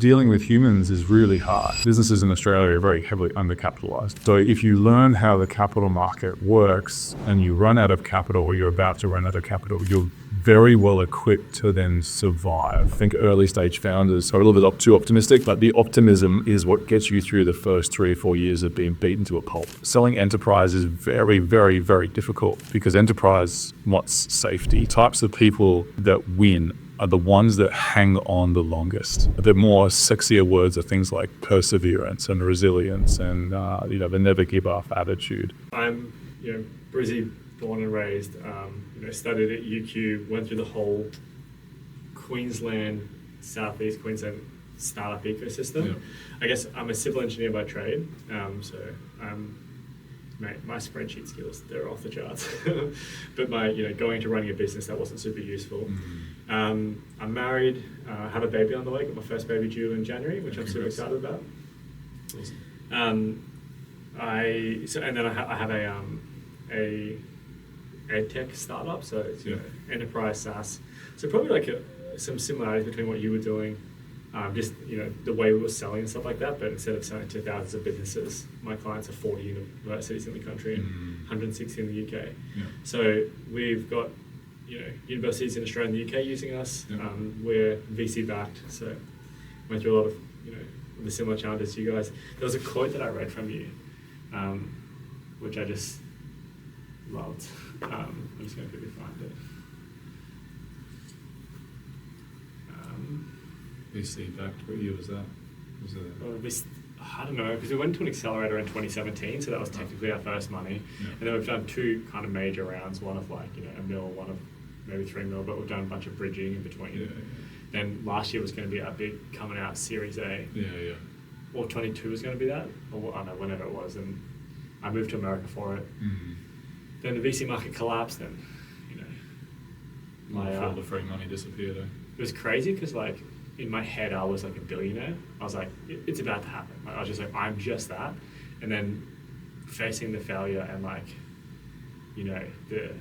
dealing with humans is really hard. Businesses in Australia are very heavily undercapitalized. So if you learn how the capital market works and you run out of capital or you're about to run out of capital, you're very well equipped to then survive. I think early stage founders are a little bit too optimistic, but the optimism is what gets you through the first 3 or 4 years of being beaten to a pulp. Selling enterprise is very, very, very difficult because enterprise wants safety. Types of people that win are the ones that hang on the longest. The more sexier words are things like perseverance and resilience and the never give up attitude. I'm Brizzy, born and raised. Studied at UQ, went through the whole Queensland, Southeast Queensland startup ecosystem. Yeah. I guess I'm a civil engineer by trade, so my spreadsheet skills, they're off the charts. But going into running a business, that wasn't super useful. Mm-hmm. I'm married, have a baby on the way, got my first baby due in January, which I'm super excited about. Awesome. I have a ed tech startup, so it's enterprise SaaS. So probably some similarities between what you were doing, just the way we were selling and stuff like that. But instead of selling to thousands of businesses, my clients are 40 universities in the country and 160 in the UK. Yeah. So we've got universities in Australia and the UK using us. Yeah. We're VC backed, so went through a lot of the similar challenges to you guys. There was a quote that I read from you, which I just loved. I'm just going to quickly find it. VC backed, what year was that? I don't know, because we went to an accelerator in 2017, so that was technically our first money. Yeah. And then we've done 2 kind of major rounds, one of $1 million, one of maybe $3 million, but we've done a bunch of bridging in between. Yeah. Then last year was going to be our big coming out Series A. Yeah. Or 22 was going to be that, or I don't know, whenever it was. And I moved to America for it. Mm-hmm. Then the VC market collapsed, and all the free money disappeared. It was crazy because in my head I was like a billionaire. I was like, it's about to happen. I was just like, I'm just that. And then facing the failure and the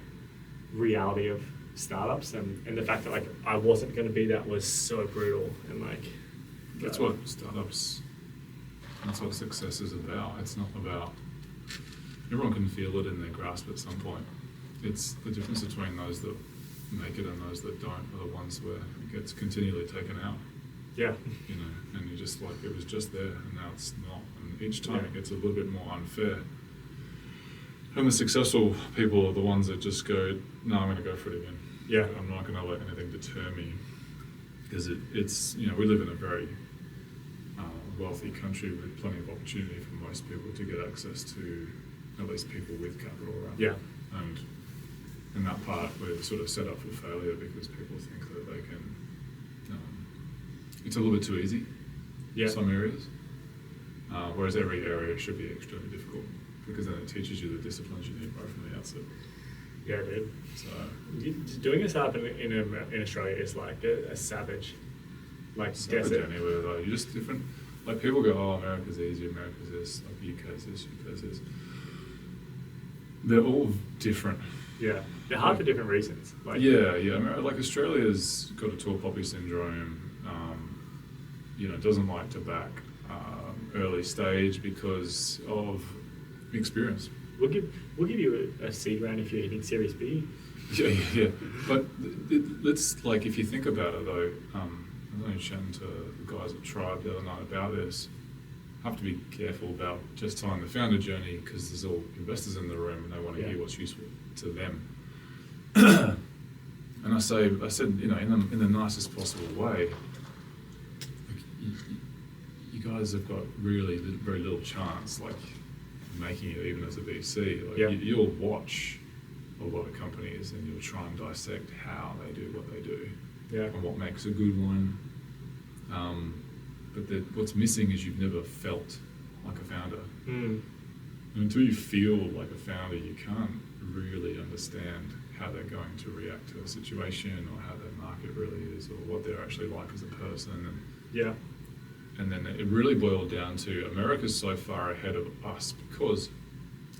reality of startups and the fact that I wasn't going to be that was so brutal. And that's what startups. That's what success is about. It's not about. Everyone can feel it in their grasp at some point. It's the difference between those that make it and those that don't are the ones where it gets continually taken out. Yeah. And you're just it was just there and now it's not. And each time it gets a little bit more unfair. And the successful people are the ones that just go, no, I'm going to go for it again. Yeah. I'm not going to let anything deter me. Because it's we live in a very wealthy country with plenty of opportunity for most people to get access to at least people with capital around. Yeah. And in that part, we're sort of set up for failure because people think that they can. It's a little bit too easy. Yeah. In some areas, whereas every area should be extremely difficult because then it teaches you the disciplines you need right from the outset. Yeah, dude. So doing a startup in Australia is like a savage, desert. Anywhere though, you're just different. People go, oh, America's easy, America's this, UK's this, UK's this. They're all different. Yeah, they're hard for different reasons. Australia's got a tall poppy syndrome. Doesn't like to back early stage because of experience. We'll give you a seed round if you're hitting Series B. Yeah. But let's if you think about it though, I was only chatting to the guys at Tribe the other night about this. Have to be careful about just telling the founder journey because there's all investors in the room and they want to hear what's useful to them. And I said, in the nicest possible way, you guys have got really very little chance, making it even as a VC. You'll watch a lot of companies and you'll try and dissect how they do what they do, and what makes a good one. But what's missing is you've never felt like a founder. And until you feel like a founder, you can't really understand how they're going to react to a situation or how their market really is or what they're actually like as a person. And then it really boiled down to America's so far ahead of us because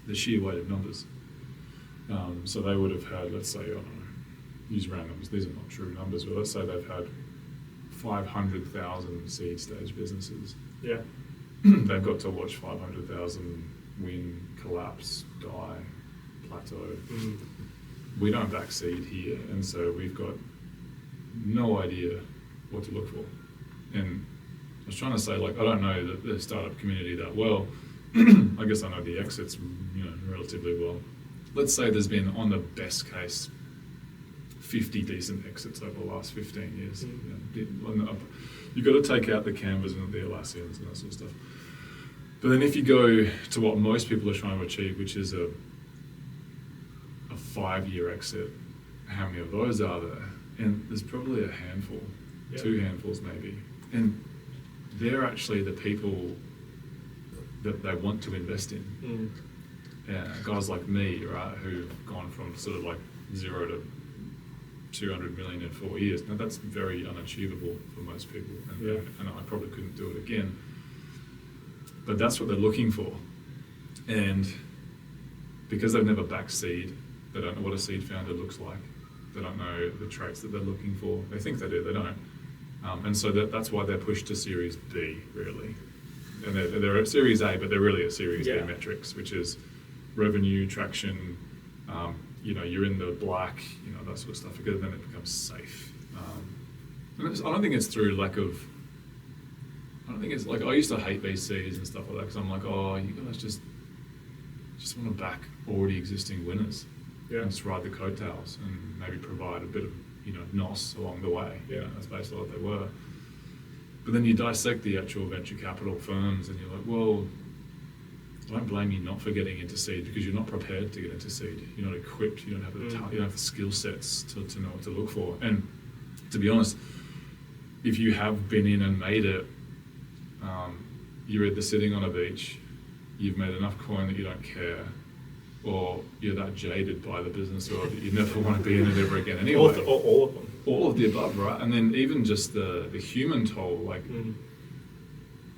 the sheer weight of numbers. So they would have had, let's say, I don't know, use round numbers, these are not true numbers, but let's say they've had 500,000 seed stage businesses. Yeah. They've got to watch 500,000 win, collapse, die, plateau. We don't back seed here, and so we've got no idea what to look for. And I was trying to say, like, I don't know the startup community that well. I guess I know the exits, relatively well. Let's say there's been, on the best case, 50 decent exits over the last 15 years. You've got to take out the Canvas and the Atlassians and that sort of stuff. But then if you go to what most people are trying to achieve, which is a 5-year exit, how many of those are there? And there's probably a handful, 2 handfuls maybe. And they're actually the people that they want to invest in. Guys like me, right, who've gone from sort of like 0 to 200 million in 4 years. Now that's very unachievable for most people, and I probably couldn't do it again. But that's what they're looking for. And because they've never backed seed, they don't know what a seed founder looks like. They don't know the traits that they're looking for. They think they do, they don't. And so that's why they're pushed to Series B, really. And they're at Series A, but they're really at Series B metrics, which is revenue, traction, you're in the black, that sort of stuff, because then it becomes safe. And I don't think it's through lack of, I don't think it's like, I used to hate VCs and stuff like that, because I'm like, oh, you guys just want to back already existing winners. And just ride the coattails and maybe provide a bit of, NOS along the way. That's basically what they were. But then you dissect the actual venture capital firms and you're like, well, I don't blame you not for getting into seed, because you're not prepared to get into seed. You're not equipped. You don't have the skill sets to know what to look for. And to be honest, if you have been in and made it, you're either sitting on a beach, you've made enough coin that you don't care, or you're that jaded by the business world that you never want to be in it ever again anyway. All of them. All of the above, right? And then even just the human toll, like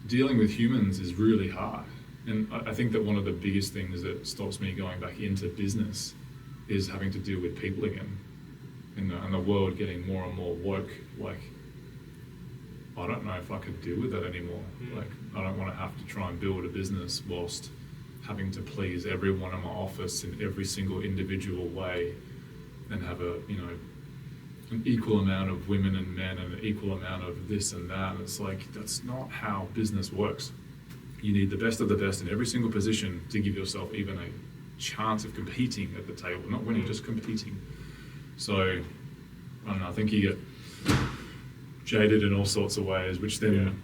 dealing with humans is really hard. And I think that one of the biggest things that stops me going back into business is having to deal with people again. And the world getting more and more woke, like, I don't know if I could deal with that anymore. Like, I don't want to have to try and build a business whilst having to please everyone in my office in every single individual way, and have an equal amount of women and men and an equal amount of this and that. And it's like, that's not how business works. You need the best of the best in every single position to give yourself even a chance of competing at the table, not winning, just competing. So, I don't know, I think you get jaded in all sorts of ways, which then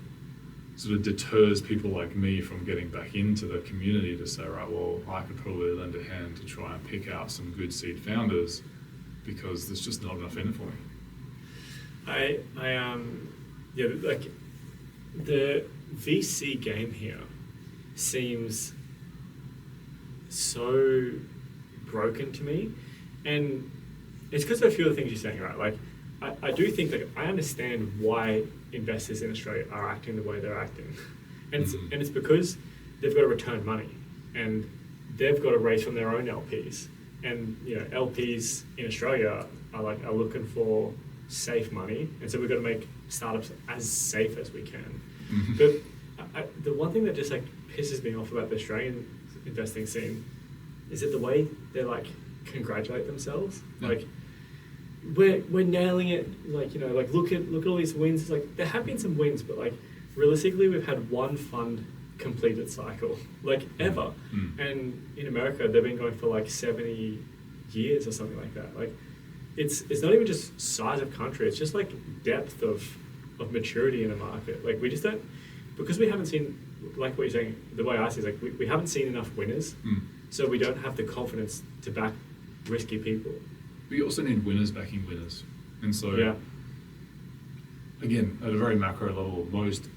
sort of deters people like me from getting back into the community to say, right, well, I could probably lend a hand to try and pick out some good seed founders, because there's just not enough in it for me. Like the VC game here seems so broken to me, and it's because of a few of the things you're saying, right? Like, I do think that I understand why investors in Australia are acting the way they're acting, and it's because they've got to return money, and they've got to raise from their own LPs, and LPs in Australia are looking for safe money, and so we've got to make startups as safe as we can. But the one thing that just like pisses me off about the Australian investing scene is that the way they like congratulate themselves, like we're nailing it, like look at all these wins. It's like there have been some wins, but like realistically we've had one fund completed cycle like ever, and in America they've been going for like 70 years or something like that. Like it's not even just size of country, it's just like depth of maturity in a market. Like we just don't, because we haven't seen, like what you're saying, the way I see it is like we haven't seen enough winners, so we don't have the confidence to back risky people. We also need winners backing winners. And so, again, at a very macro level, most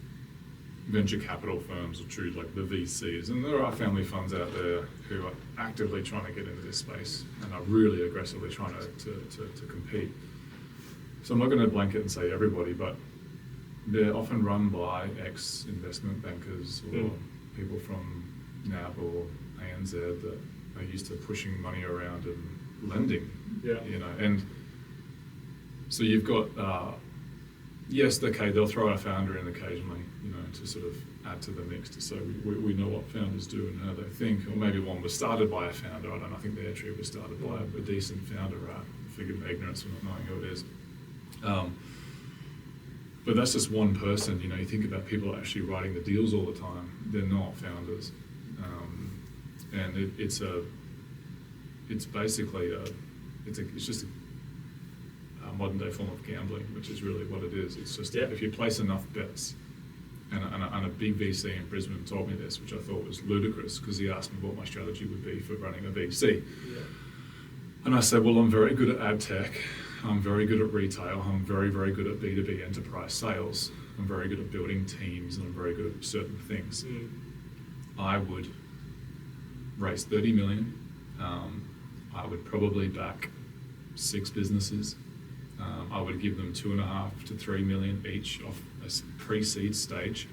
venture capital firms are true, like the VCs, and there are family funds out there who are actively trying to get into this space and are really aggressively trying to compete. So I'm not going to blanket and say everybody, but they're often run by ex-investment bankers or people from NAB or ANZ that are used to pushing money around and lending. And so you've got yes, okay, they'll throw a founder in occasionally, to sort of add to the mix to say we know what founders do and how they think. Or maybe one was started by a founder. I don't know. I think the Airtree was started by a decent founder. Forgive my ignorance for not knowing who it is. But that's just one person. You think about people actually writing the deals all the time. They're not founders, and it's just a modern day form of gambling, which is really what it is. It's just if you place enough bets, and a big VC in Brisbane told me this, which I thought was ludicrous, because he asked me what my strategy would be for running a VC. Yeah. And I said, well, I'm very good at ad tech, I'm very good at retail, I'm very, very good at B2B enterprise sales, I'm very good at building teams, and I'm very good at certain things. I would raise 30 million. I would probably back 6 businesses. I would give them 2.5 to 3 million each off a pre-seed stage,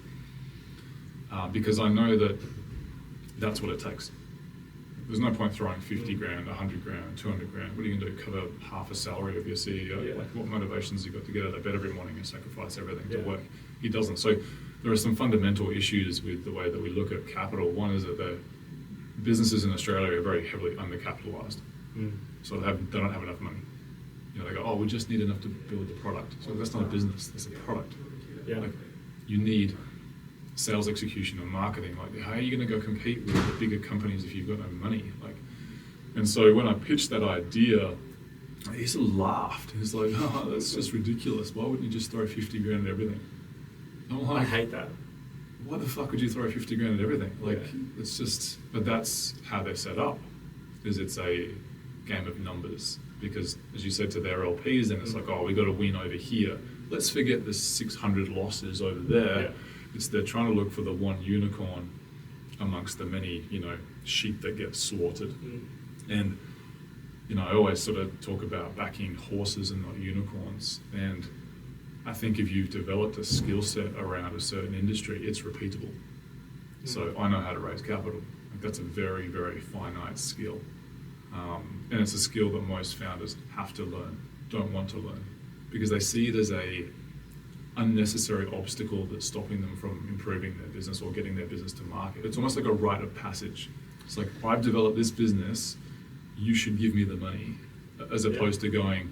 because I know that that's what it takes. There's no point throwing 50 grand, 100 grand, 200 grand. What are you going to do? Cover half a salary of your CEO? Yeah. Like, what motivations you got to get out of bed every morning and sacrifice everything to work? He doesn't. So there are some fundamental issues with the way that we look at capital. One is that the businesses in Australia are very heavily undercapitalized. So they don't have enough money. They go, we just need enough to build the product. So that's not a business, that's a product. Yeah. Like, you need sales execution and marketing. Like, how are you going to go compete with the bigger companies if you've got no money? And so when I pitched that idea, he sort of laughed. He's like, that's just ridiculous. Why wouldn't you just throw 50 grand at everything? I'm like, I hate that. Why the fuck would you throw 50 grand at everything? It's just, but that's how they're set up, is it's a game of numbers. Because, as you said to their LPs, then it's like, we got to win over here. Let's forget the 600 losses over there. Yeah. It's they're trying to look for the one unicorn amongst the many, sheep that get slaughtered. And, I always sort of talk about backing horses and not unicorns. And I think if you've developed a skill set around a certain industry, it's repeatable. So I know how to raise capital. That's a very, very finite skill. And it's a skill that most founders have to learn, don't want to learn, because they see it as a unnecessary obstacle that's stopping them from improving their business or getting their business to market. It's almost like a rite of passage. It's like, I've developed this business, you should give me the money, as opposed to going,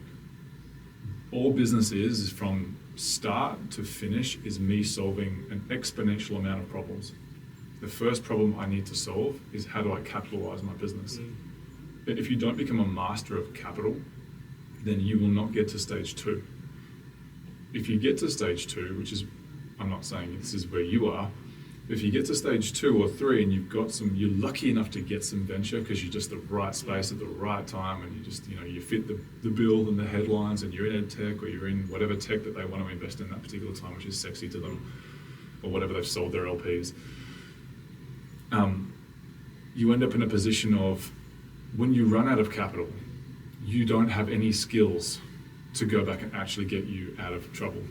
all business is from start to finish is me solving an exponential amount of problems. The first problem I need to solve is, how do I capitalize my business? If you don't become a master of capital, then you will not get to stage 2. If you get to stage 2, which is, I'm not saying this is where you are, if you get to stage 2 or 3 and you're lucky enough to get some venture because you're just the right space at the right time, and you just, you fit the bill and the headlines, and you're in ed tech, or you're in whatever tech that they want to invest in that particular time, which is sexy to them, or whatever they've sold their LPs. You end up in a position of, when you run out of capital, you don't have any skills to go back and actually get you out of trouble.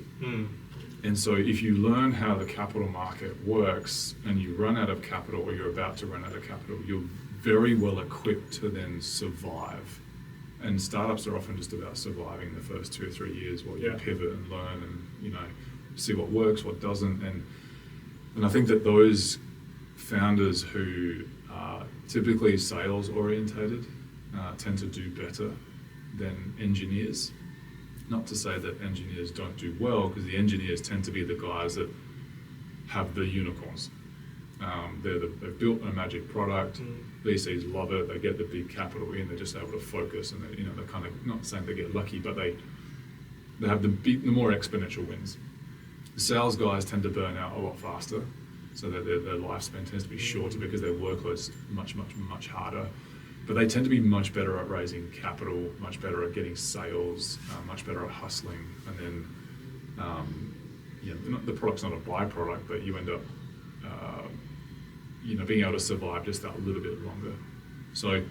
And so if you learn how the capital market works and you run out of capital, or you're about to run out of capital, you're very well equipped to then survive. And startups are often just about surviving the first 2 or 3 years while you pivot and learn and, see what works, what doesn't. And I think that those founders who are typically sales orientated tend to do better than engineers. Not to say that engineers don't do well, because the engineers tend to be the guys that have the unicorns. They've built a magic product. VCs love it. They get the big capital in. They're just able to focus, and they're kind of, not saying they get lucky, but they have the more exponential wins. The sales guys tend to burn out a lot faster, so that their lifespan tends to be shorter because their workload's much, much, much harder. But they tend to be much better at raising capital, much better at getting sales, much better at hustling. And then, the product's not a byproduct, but you end up, being able to survive just that little bit longer. So,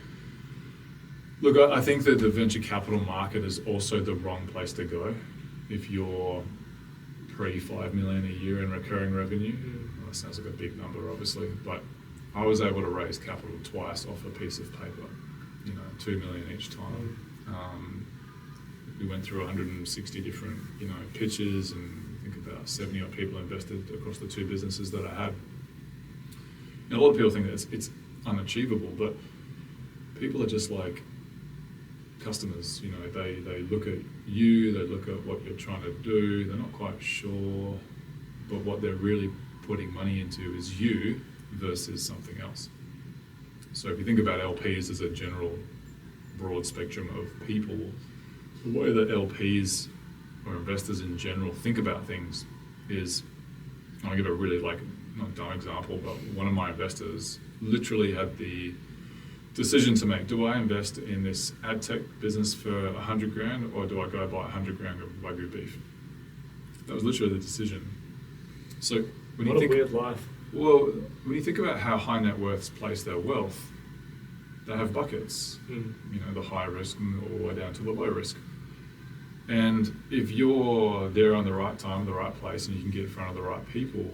look, I think that the venture capital market is also the wrong place to go if you're pre-5 million a year in recurring revenue. Well, that sounds like a big number, obviously, but I was able to raise capital twice off a piece of paper, 2 million each time. We went through 160 different, pitches and 70 odd people invested across the 2 businesses that I had. And a lot of people think that it's unachievable, but people are just like customers. They look at you, they look at what you're trying to do, they're not quite sure, but what they're really putting money into is you versus something else. So if you think about LPs as a general broad spectrum of people, the way that LPs or investors in general think about things is, I'll give a really not dumb example, but one of my investors literally had the decision to make. Do I invest in this ad tech business for $100,000 or do I go buy $100,000 of Wagyu beef? That was literally the decision. So when what you think, a weird life. Well, when you think about how high net worths place their wealth, they have buckets, the high risk and all the way down to the low risk. And if you're there on the right time, in the right place, and you can get in front of the right people,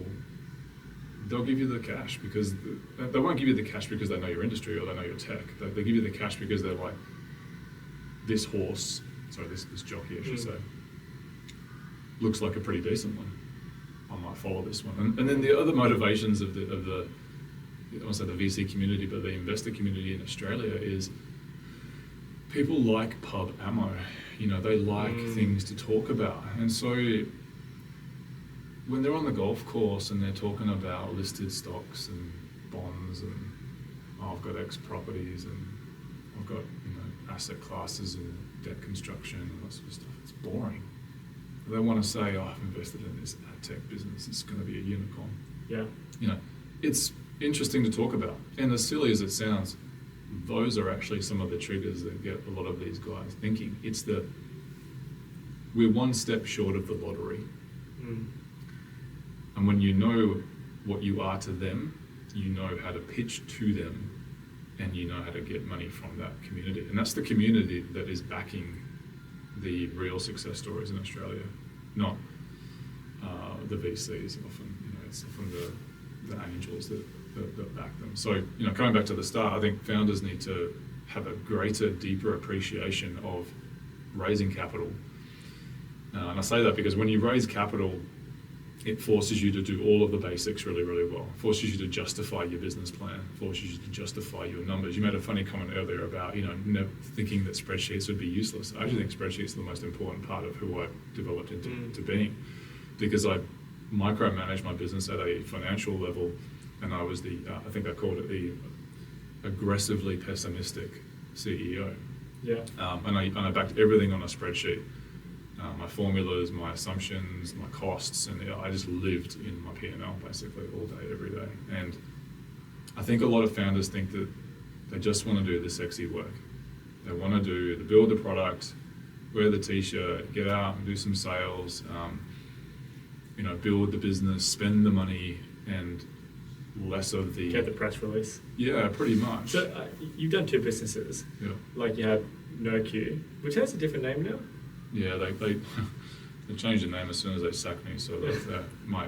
they'll give you the cash because they won't give you the cash because they know your industry or they know your tech. They give you the cash because they're like, this jockey, I should say, looks like a pretty decent one. I might follow this one. And then the other motivations of the I won't say the VC community, but the investor community in Australia is people like pub ammo. They like things to talk about. And so when they're on the golf course and they're talking about listed stocks and bonds and I've got X properties and I've got asset classes and debt construction and that sort of stuff, it's boring. They want to say, I've invested in this ad tech business, it's going to be a unicorn. Yeah. It's interesting to talk about. And as silly as it sounds, those are actually some of the triggers that get a lot of these guys thinking. It's that we're one step short of the lottery. And when you know what you are to them, you know how to pitch to them, and you know how to get money from that community. And that's the community that is backing the real success stories in Australia, not the VCs. It's often the angels that back them. So, coming back to the start, I think founders need to have a greater, deeper appreciation of raising capital. And I say that because when you raise capital, it forces you to do all of the basics really, really well. It forces you to justify your business plan, forces you to justify your numbers. You made a funny comment earlier about, never thinking that spreadsheets would be useless. I actually think spreadsheets are the most important part of who I developed into being, because I micromanaged my business at a financial level, and I was I think I called it the aggressively pessimistic CEO. Yeah. And I backed everything on a spreadsheet. My formulas, my assumptions, my costs, and I just lived in my P&L basically all day, every day. And I think a lot of founders think that they just want to do the sexy work. They want to build the product, wear the t-shirt, get out and do some sales, build the business, spend the money, and less of the... Get the press release. Yeah, pretty much. So you've done 2 businesses. Yeah. Like you had NoQ, which has a different name now. Yeah, they changed the name as soon as they sacked me, so that my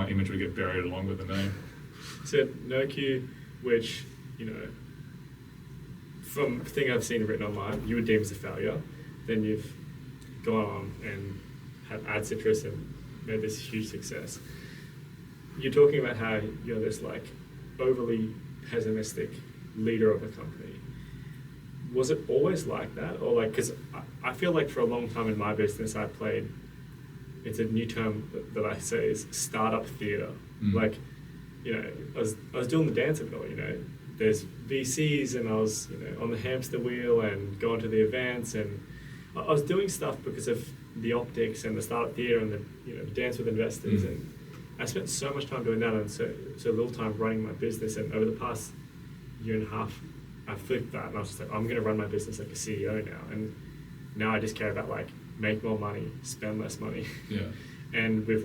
image would get buried along with the name. So NoQ, which, from the thing I've seen written online, you would deem as a failure. Then you've gone on and had Ad Citrus and made this huge success. You're talking about how you're this overly pessimistic leader of a company. Was it always like that? Or because I feel like for a long time in my business, it's a new term that I say is startup theater. I was doing the dance of it all, there's VCs and I was, on the hamster wheel and going to the events, and I was doing stuff because of the optics and the startup theater and the dance with investors. And I spent so much time doing that and so little time running my business. And over the past year and a half, I flipped that and I was just like, I'm going to run my business like a CEO now. And now I just care about make more money, spend less money. Yeah. And we've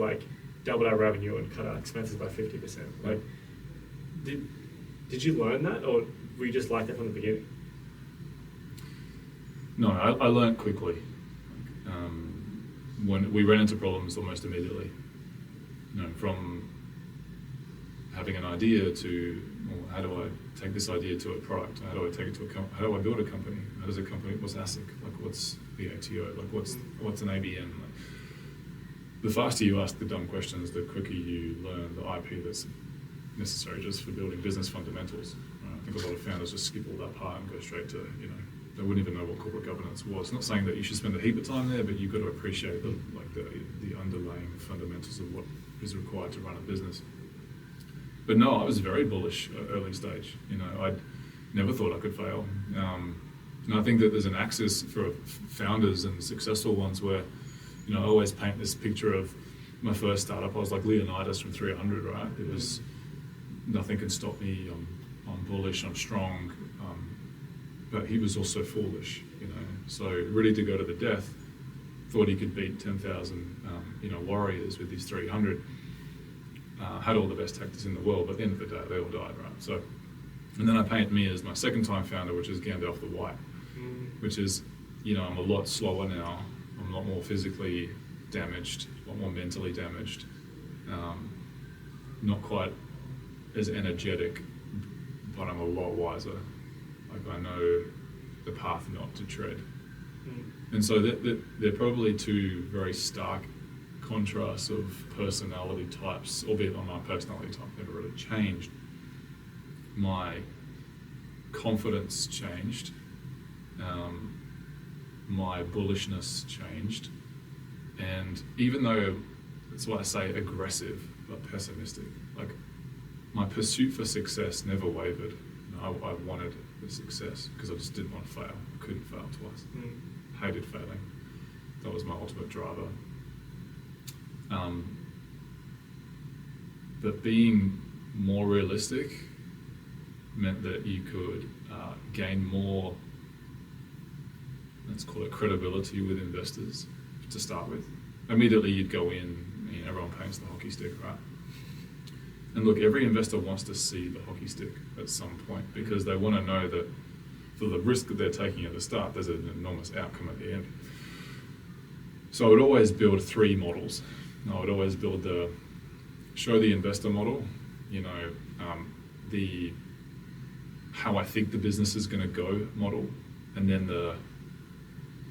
doubled our revenue and cut our expenses by 50%. Did you learn that, or were you just like that from the beginning? No, I learned quickly. When we ran into problems almost immediately. From having an idea to, how do I take this idea to a product? How do I take it to how do I build a company? How does a company, what's ASIC? What's the ATO? What's an ABN? the faster you ask the dumb questions, the quicker you learn the IP that's necessary just for building business fundamentals. I think a lot of founders just skip all that part and go straight to, they wouldn't even know what corporate governance was. Not saying that you should spend a heap of time there, but you've got to appreciate the underlying fundamentals of what is required to run a business. But no, I was very bullish at early stage. I never thought I could fail. And I think that there's an axis for founders and successful ones where, I always paint this picture of my first startup. I was like Leonidas from 300, right? It was nothing can stop me. I'm bullish. I'm strong. But he was also foolish, So ready to go to the death. Thought he could beat 10,000, warriors with these 300. Had all the best tactics in the world, but at the end of the day, they all died, right? So, and then I paint me as my second time founder, which is Gandalf the White, which is, I'm a lot slower now. I'm a lot more physically damaged, a lot more mentally damaged, not quite as energetic, but I'm a lot wiser. Like I know the path not to tread. And so they're probably two very stark contrasts of personality types, albeit my personality type never really changed. My confidence changed. My bullishness changed. And even though, that's why I say aggressive, but pessimistic, like my pursuit for success never wavered. I wanted the success because I just didn't want to fail. I couldn't fail twice. Hated failing. That was my ultimate driver. But being more realistic meant that you could gain more, let's call it credibility with investors to start with. Immediately you'd go in, everyone paints the hockey stick, right? And look, every investor wants to see the hockey stick at some point because they want to know that for the risk that they're taking at the start, there's an enormous outcome at the end. So I would always build three models. I would always build show the investor model, the how I think the business is going to go model, and then the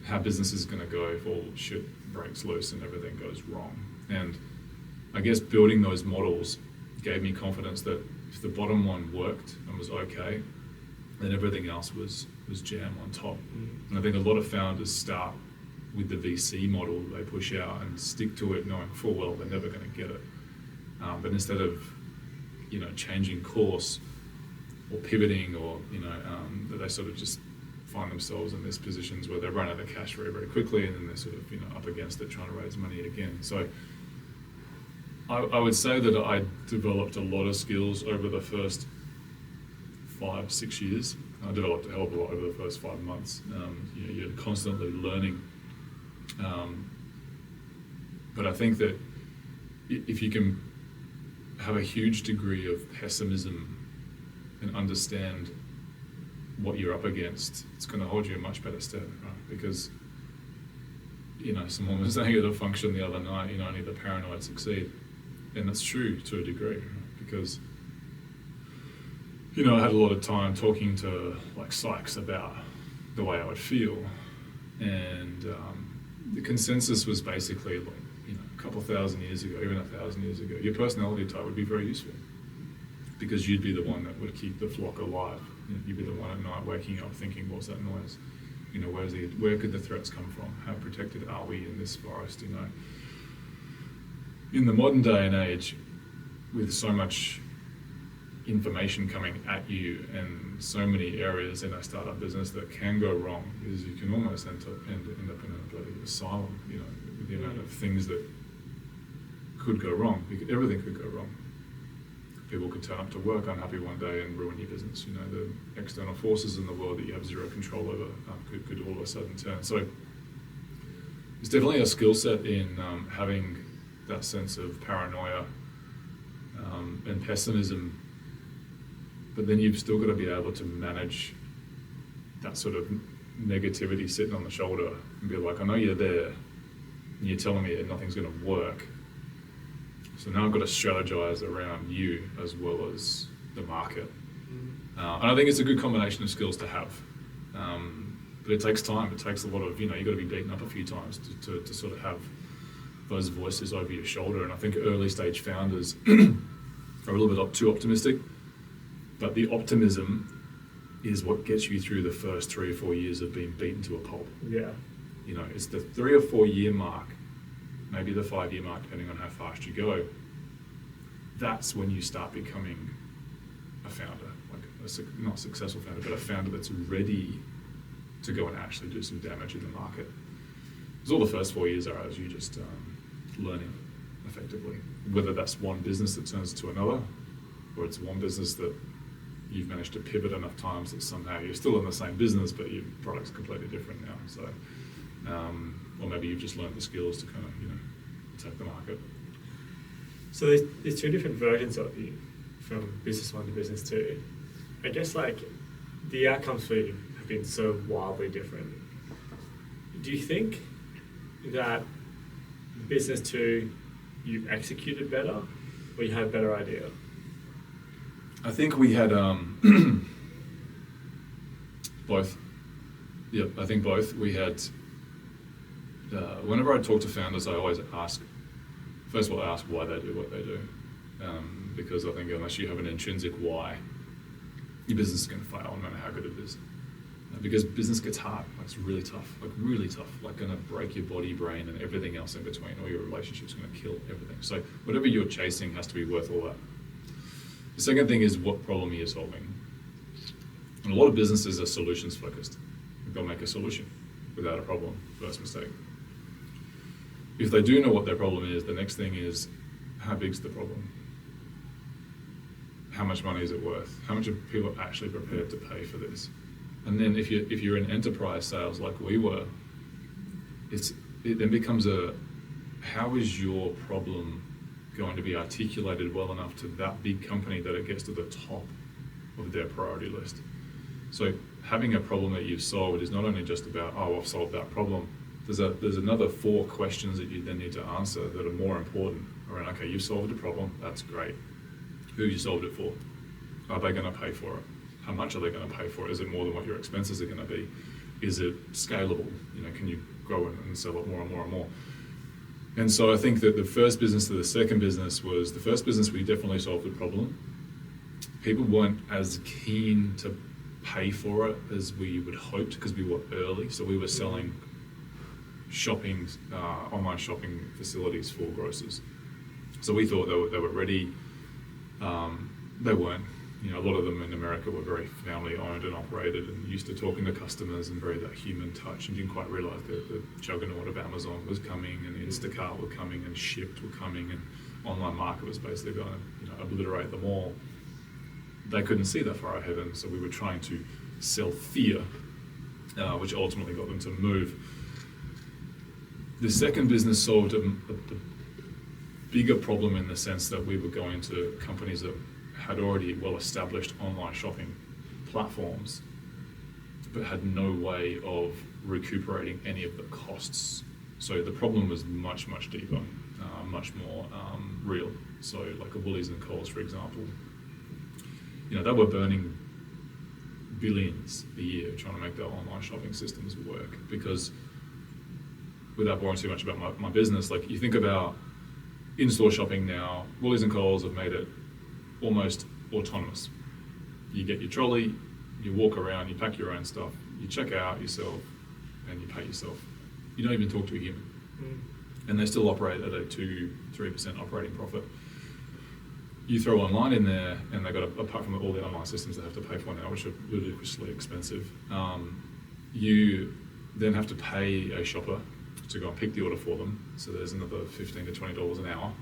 how business is going to go if all shit breaks loose and everything goes wrong. And I guess building those models gave me confidence that if the bottom one worked and was okay, then everything else was jam on top. And I think a lot of founders start with the VC model they push out and stick to it knowing full well they're never going to get it. But instead of, changing course or pivoting or, that they sort of just find themselves in these positions where they run out of cash very, very quickly and then they're sort of, up against it trying to raise money again. So I would say that I developed a lot of skills over the first 5-6 years. I developed a hell of a lot over the first 5 months. You're constantly learning. But I think that if you can have a huge degree of pessimism and understand what you're up against, it's going to hold you in much better stead, right? Because, someone was saying at a function the other night, only the paranoid succeed. And that's true to a degree, right? Because, I had a lot of time talking to psychs about the way I would feel. And the consensus was basically a couple thousand years ago, even 1,000 years ago, your personality type would be very useful because you'd be the one that would keep the flock alive. You'd be the one at night waking up thinking, what's that noise? Where could the threats come from? How protected are we in this forest? In the modern day and age, with so much information coming at you and so many areas in a startup business that can go wrong, is you can almost end up in a bloody asylum, with the amount of things that could go wrong. Everything could go wrong. People could turn up to work unhappy one day and ruin your business. The external forces in the world that you have zero control over could all of a sudden turn. So it's definitely a skill set in having that sense of paranoia and pessimism, but then you've still got to be able to manage that sort of negativity sitting on the shoulder and be like, I know you're there and you're telling me that nothing's going to work, so now I've got to strategize around you as well as the market. And I think it's a good combination of skills to have, but it takes time. It takes a lot of, you've got to be beaten up a few times to sort of have those voices over your shoulder. And I think early stage founders are a little bit too optimistic, but the optimism is what gets you through the first 3 or 4 years of being beaten to a pulp. Yeah. You know, it's the 3 or 4 year mark, maybe the 5 year mark, depending on how fast you go. That's when you start becoming a founder, like not successful founder, but a founder that's ready to go and actually do some damage in the market. Because all the first 4 years are as you just learning effectively, whether that's one business that turns to another, or it's one business that you've managed to pivot enough times that somehow you're still in the same business, but your product's completely different now. So, or maybe you've just learned the skills to kind of, attack the market. So there's 2 different versions of you, from business 1 to business 2. I guess like the outcomes for you have been so wildly different. Do you think that business 2 you executed better, or you had a better idea? I think we had both. Yeah, I think both. We had, whenever I talk to founders, I always ask, first of all, I ask why they do what they do. Because I think unless you have an intrinsic why, your business is going to fail no matter how good it is. Because business gets hard, like it's really tough, like going to break your body, brain, and everything else in between. All your relationships going to kill everything. So whatever you're chasing has to be worth all that. The second thing is what problem you're solving. And a lot of businesses are solutions focused. They'll make a solution without a problem. First mistake. If they do know what their problem is, the next thing is, how big's the problem? How much money is it worth? How much are people actually prepared to pay for this? And then if you're in enterprise sales like we were, it then becomes how is your problem going to be articulated well enough to that big company that it gets to the top of their priority list? So having a problem that you've solved is not only just about, I've solved that problem. There's another 4 questions that you then need to answer that are more important around, okay, you've solved a problem, that's great. Who you solved it for? Are they going to pay for it? How much are they going to pay for it? Is it more than what your expenses are going to be? Is it scalable? Can you grow it and sell it more and more and more? And so I think that the first business to the second business was, the first business we definitely solved the problem. People weren't as keen to pay for it as we would hoped because we were early. So we were selling online shopping facilities for grocers. So we thought they were ready. They weren't. A lot of them in America were very family owned and operated and used to talking to customers and very that human touch, and didn't quite realize that the juggernaut of Amazon was coming and Instacart were coming and Shipt were coming and online market was basically going to obliterate them all. They couldn't see that far ahead, and so we were trying to sell fear, which ultimately got them to move. The second business solved a bigger problem in the sense that we were going to companies that had already well-established online shopping platforms, but had no way of recuperating any of the costs. So the problem was much, much deeper, much more real. So like a Woolies and Coles, for example, they were burning billions a year trying to make their online shopping systems work. Because without boring too much about my business, like you think about in-store shopping now, Woolies and Coles have made it almost autonomous. You get your trolley, you walk around, you pack your own stuff, you check out yourself, and you pay yourself. You don't even talk to a human. And they still operate at a 2-3% operating profit. You throw online in there, and they've got, apart from all the online systems they have to pay for now, which are ludicrously expensive, you then have to pay a shopper to go and pick the order for them. So there's another $15 to $20 an hour.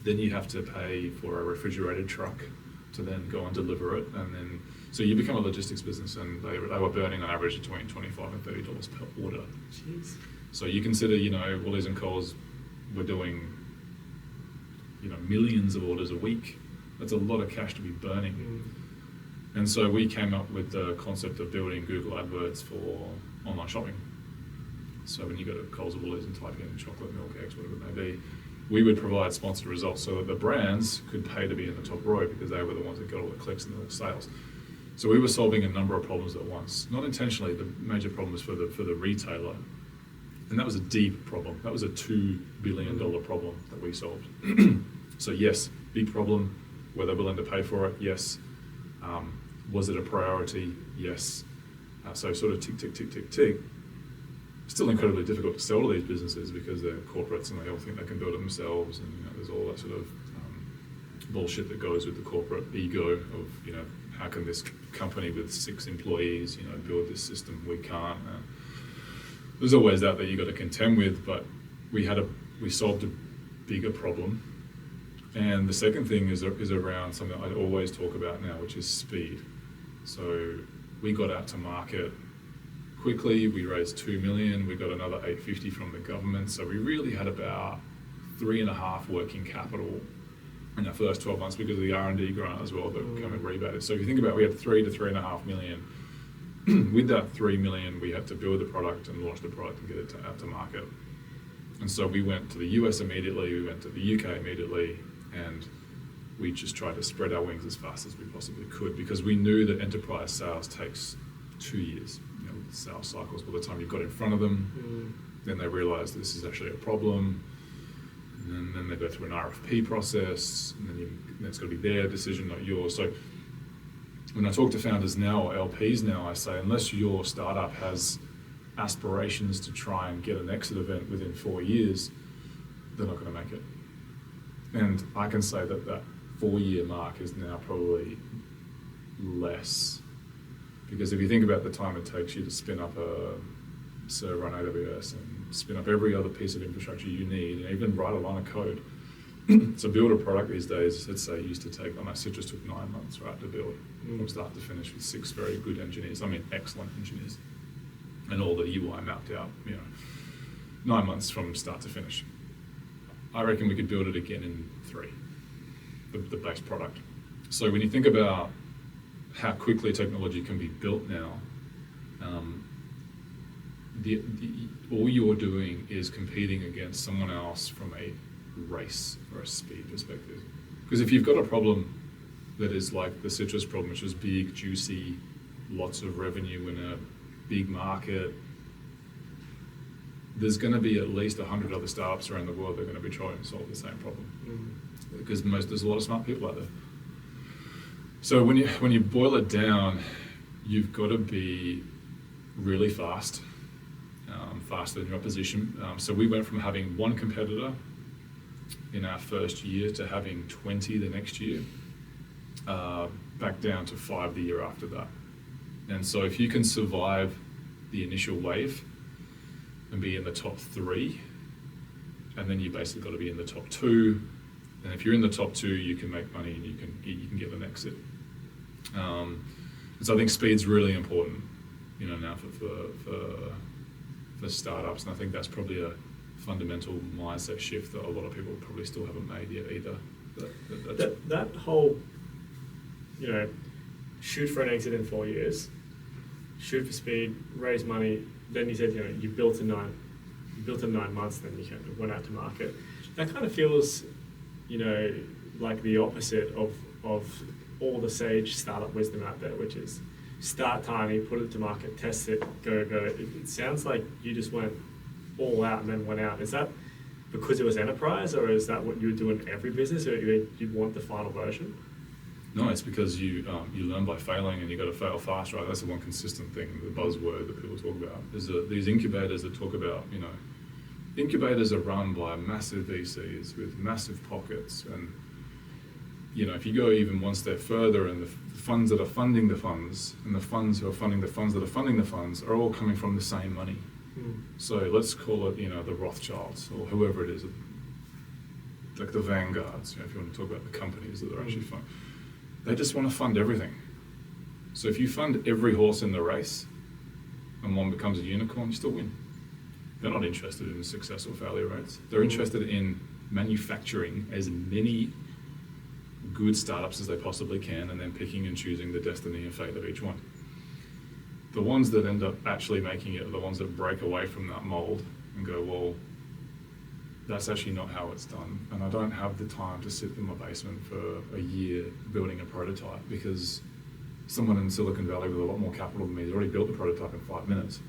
Then you have to pay for a refrigerated truck to then go and deliver it. And then, so you become a logistics business, and they were burning on average between $25 and $30 per order. Jeez. So you consider, Woolies and Coles were doing, millions of orders a week. That's a lot of cash to be burning. And so we came up with the concept of building Google AdWords for online shopping. So when you go to Coles or Woolies and type in chocolate, milk, eggs, whatever it may be, we would provide sponsored results so that the brands could pay to be in the top row because they were the ones that got all the clicks and the sales. So we were solving a number of problems at once. Not intentionally, the major problem was for the retailer. And that was a deep problem. That was a $2 billion problem that we solved. So yes, big problem. Were they willing to pay for it? Yes. Was it a priority? Yes. So sort of tick, tick, tick, tick, tick. Still incredibly difficult to sell to these businesses because they're corporates and they all think they can build it themselves, and there's all that sort of bullshit that goes with the corporate ego of how can this company with 6 employees build this system? We can't. There's always that you got to contend with, but we solved a bigger problem. And the second thing is around something I always talk about now, which is speed. So we got out to market quickly. We raised $2 million. We got another $850 from the government. So we really had about 3.5 working capital in our first 12 months because of the R&D grant as well that came and rebated. So if you think about it, we had 3 to 3.5 million. With that 3 million, we had to build the product and launch the product and get it out to market. And so we went to the US immediately. We went to the UK immediately. And we just tried to spread our wings as fast as we possibly could because we knew that enterprise sales takes 2 years. With sales cycles, by the time you got in front of them, then they realize this is actually a problem. And then they go through an RFP process, and then it's got to be their decision, not yours. So when I talk to founders now or LPs now, I say, unless your startup has aspirations to try and get an exit event within 4 years, they're not going to make it. And I can say that 4-year mark is now probably less. Because if you think about the time it takes you to spin up a server on AWS and spin up every other piece of infrastructure you need, and even write a line of code. So build a product these days, let's say, used to take, Citrus took 9 months, right, to build from start to finish with 6 very good engineers. Excellent engineers. And all the UI mapped out, 9 months from start to finish. I reckon we could build it again in 3, the base product. So when you think about how quickly technology can be built now, all you're doing is competing against someone else from a race or a speed perspective. Because if you've got a problem that is like the Citrus problem, which is big, juicy, lots of revenue in a big market, there's going to be at least 100 other startups around the world that are going to be trying to solve the same problem. Because there's a lot of smart people out there. So when you boil it down, you've got to be really fast, faster than your opposition. So we went from having 1 competitor in our first year to having 20 the next year, back down to 5 the year after that. And so if you can survive the initial wave and be in the top 3, and then you basically got to be in the top 2. And if you're in the top 2, you can make money and you can get an exit. And so I think speed's really important, now for startups. And I think that's probably a fundamental mindset shift that a lot of people probably still haven't made yet either. That whole, shoot for an exit in 4 years, shoot for speed, raise money. Then you said, you built in 9 months, then you kind of went out to market. That kind of feels, like the opposite of all the sage startup wisdom out there, which is start tiny, put it to market, test it, go. It sounds like you just went all out and then went out. Is that because it was enterprise, or is that what you would do in every business, or you'd want the final version? No, it's because you learn by failing, and you got to fail fast, right? That's the one consistent thing, the buzzword that people talk about. Is these incubators that talk about, incubators are run by massive VCs with massive pockets, and if you go even one step further, and the funds that are funding the funds, and the funds who are funding the funds that are funding the funds, are all coming from the same money. So let's call it, the Rothschilds or whoever it is, like the Vanguards. If you want to talk about the companies that are actually funding. They just want to fund everything. So if you fund every horse in the race and one becomes a unicorn, you still win. They're not interested in success or failure rates. They're interested in manufacturing as many good startups as they possibly can, and then picking and choosing the destiny and fate of each one. The ones that end up actually making it are the ones that break away from that mold and go, well, that's actually not how it's done. And I don't have the time to sit in my basement for a year building a prototype, because someone in Silicon Valley with a lot more capital than me has already built the prototype in 5 minutes.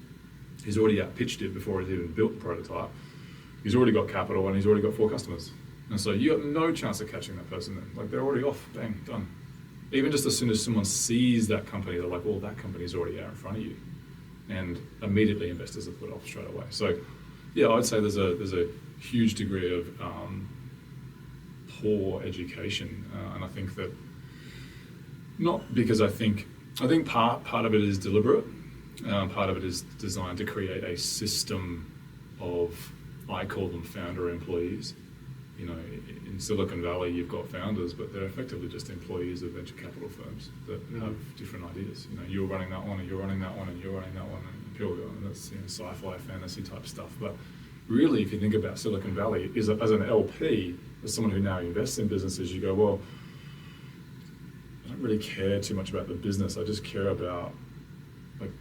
he's already outpitched it before he's even built the prototype. He's already got capital and he's already got 4 customers. And so you have no chance of catching that person then. Like, they're already off, bang, done. Even just as soon as someone sees that company, they're like, well, that company's already out in front of you. And immediately investors are put off straight away. So yeah, I'd say there's a huge degree of poor education. And I think that, not because I think part of it is deliberate. Part of it is designed to create a system of, I call them founder employees. You know, in Silicon Valley, you've got founders, but they're effectively just employees of venture capital firms that have different ideas. You know, you're running that one, and you're running that one, and you're running that one, and people go, and that's, you know, sci-fi, fantasy type stuff. But really, if you think about Silicon Valley, as an LP, as someone who now invests in businesses, you go, well, I don't really care too much about the business. I just care about, like,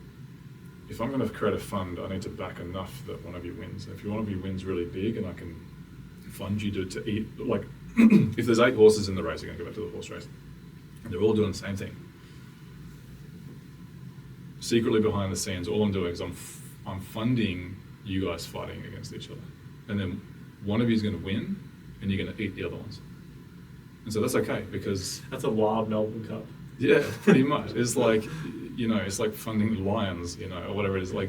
if I'm going to create a fund, I need to back enough that one of you wins. If one of you wins really big, and I can fund you to eat, like, if there's 8 horses in the race, you're going to go back to the horse race, and they're all doing the same thing. Secretly behind the scenes, all I'm doing is I'm funding you guys fighting against each other, and then one of you is going to win, and you're going to eat the other ones. And so that's okay, because That's a wild Melbourne Cup. yeah, pretty much. It's like, you know, it's like funding the Lions, you know, or whatever it is. Like,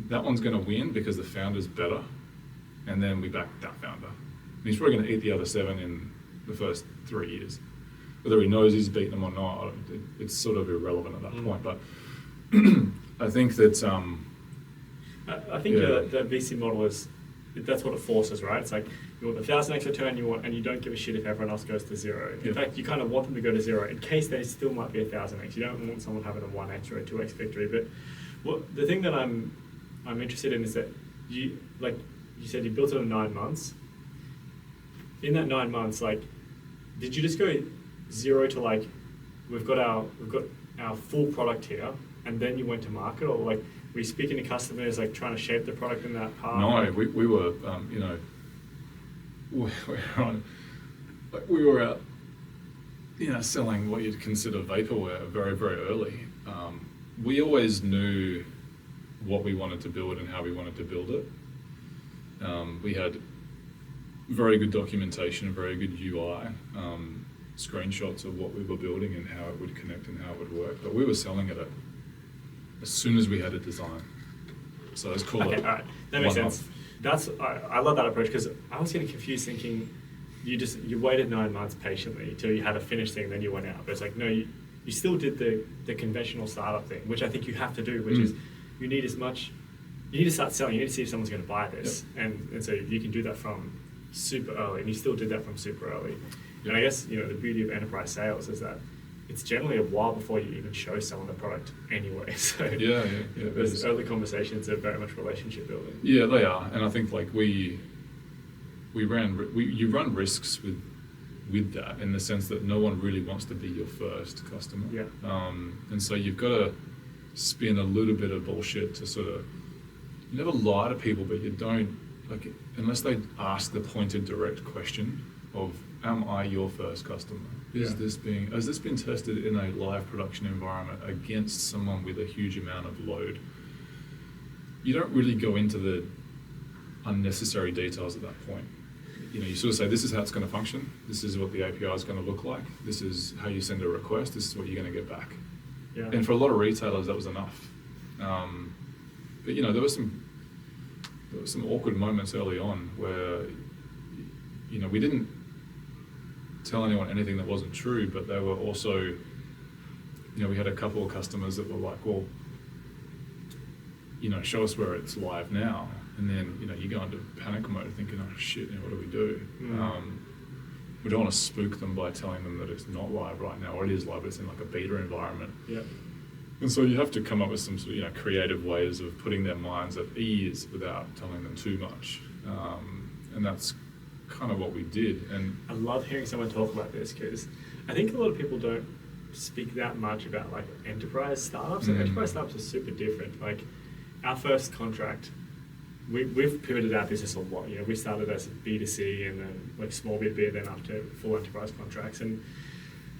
that one's going to win because the founder's better, and then we back that founder. And he's probably going to eat the other 7 in the first 3 years. Whether he knows he's beaten them or not, it's sort of irrelevant at that point. But I think that I think the VC model is, that's what it forces, right? It's like, you want the 1,000x return, and you don't give a shit if everyone else goes to 0. In fact, you kind of want them to go to 0 in case they still might be 1,000x. You don't want someone having a 1x or a 2x victory. But the thing that I'm interested in is that you said you built it in 9 months. In that 9 months, like, did you just go 0 to, like, we've got our full product here, and then you went to market, or like, were you speaking to customers, like, trying to shape the product in that path? no, we were, you know, we were out, you know, selling what you'd consider vaporware very, very early. We always knew what we wanted to build and how we wanted to build it. We had very good documentation, very good UI, screenshots of what we were building and how it would connect and how it would work. But we were selling it as soon as we had a design. So let's call it. All right, that makes 1 sense. month. I love that approach, because I was getting confused thinking you waited 9 months patiently till you had a finished thing, then you went out. But it's like, no, you still did the conventional startup thing, which I think you have to do, which is you need to start selling. You need to see if someone's going to buy this, and so you can do that from super early, and you still did that from super early. And I guess, you know, the beauty of enterprise sales is that it's generally a while before you even show someone the product anyway. So Yeah. those early conversations are very much relationship building. Yeah, they are, and I think, like, you run risks with that, in the sense that no one really wants to be your first customer. Yeah. And so you've got to spin a little bit of bullshit to sort of, you never lie to people, but you don't, like, unless they ask the pointed, direct question of, am I your first customer? Has this been tested in a live production environment against someone with a huge amount of load? You don't really go into the unnecessary details at that point. You know, you sort of say, this is how it's going to function. This is what the API is going to look like. This is how you send a request. This is what you're going to get back. Yeah. And for a lot of retailers, that was enough. But, you know, there were some awkward moments early on where, you know, we didn't tell anyone anything that wasn't true, but they were also, you know, we had a couple of customers that were like, well, you know, show us where it's live now. And then, you know, you go into panic mode thinking, oh shit, what do we do? We don't want to spook them by telling them that it's not live right now, or it is live, but it's in like a beta environment. Yeah. And so you have to come up with some sort of, you know, creative ways of putting their minds at ease without telling them too much. And that's kind of what we did. And I love hearing someone talk about this, because I think a lot of people don't speak that much about, like, enterprise startups. And enterprise startups are super different. Like, our first contract, we've pivoted our business a lot. You know, we started as B2C, and then, like, small B2B, then up to full enterprise contracts. And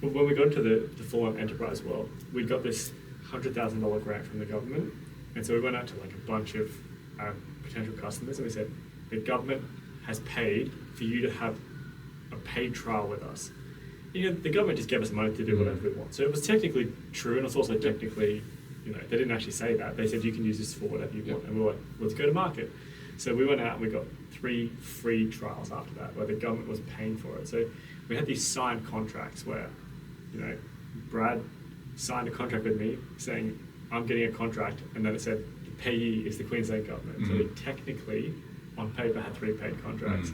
when we got into the full enterprise world, we got this $100,000 grant from the government, And so we went out to like a bunch of potential customers and we said, the government has paid for you to have a paid trial with us. You know, the government just gave us money to do whatever we want. So it was technically true, and it's also technically, you know, they didn't actually say that. They said you can use this for whatever you want. And we were like, let's go to market. So we went out and we got 3 free trials after that, where the government was paying for it. So we had these signed contracts where, you know, Brad signed a contract with me saying, I'm getting a contract, and then it said the payee is the Queensland government. So we technically, on paper, had 3 paid contracts.